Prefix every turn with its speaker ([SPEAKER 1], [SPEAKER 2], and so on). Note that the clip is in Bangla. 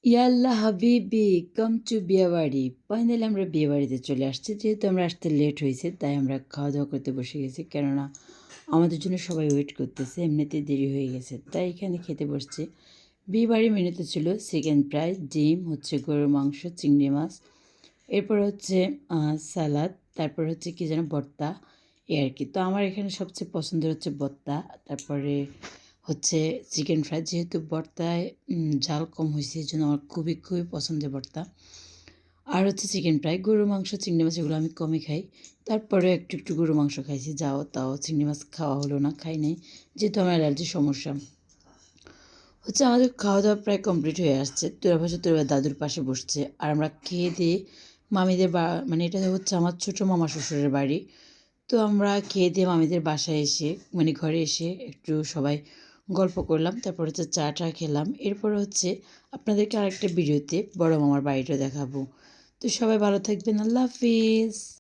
[SPEAKER 1] ইয়াল্লা হাবিবি কাম টু বিয়েবাড়ি। ফাইনালি আমরা বিয়েবাড়িতে চলে আসছি। যেহেতু আমরা আসতে লেট হয়েছে তাই আমরা খাওয়া দাওয়া করতে বসে গেছি, কেননা আমাদের জন্য সবাই ওয়েট করতেছে, এমনিতেই দেরি হয়ে গেছে তাই এখানে খেতে বসছে। বিয়েবাড়ির মেনুতে ছিল চিকেন ফ্রাই, ডিম, হচ্ছে গরুর মাংস, চিংড়ি মাছ, এরপর হচ্ছে সালাদ, তারপর হচ্ছে কি যেন ভর্তা, এই আর কি। তো আমার এখানে সবচেয়ে পছন্দের হচ্ছে ভর্তা, তারপরে হচ্ছে চিকেন ফ্রাই। যেহেতু ভর্তায় ঝাল কম হয়েছে এই জন্য আমার খুবই খুবই পছন্দের ভর্তা। আর হচ্ছে চিকেন ফ্রাই, গরুর মাংস, চিংড়ি মাছ এগুলো আমি কমই খাই। তারপরে একটু একটু গরুর মাংস খাইছি, তাও চিংড়ি মাছ খাওয়া হলো না, খাই নাই, যেহেতু আমার অ্যালার্জির সমস্যা। হচ্ছে আমাদের খাওয়া দাওয়া প্রায় কমপ্লিট হয়ে আসছে। তোরা ভাষা তোরা দাদুর পাশে বসছে আর আমরা খেয়ে দিয়ে মামিদের মানে এটা হচ্ছে আমার ছোটো মামা শ্বশুরের বাড়ি। তো আমরা খেয়ে দিয়ে মামিদের বাসায় এসে, মানে ঘরে এসে একটু সবাই গল্প করলাম, তারপর হচ্ছে চা টা খেলাম। এরপর হচ্ছে আপনাদেরকে আরেকটা ভিডিওতে বড় মামার বাড়িটা দেখাবো। তো সবাই ভালো থাকবেন, আল্লাহ হাফিজ।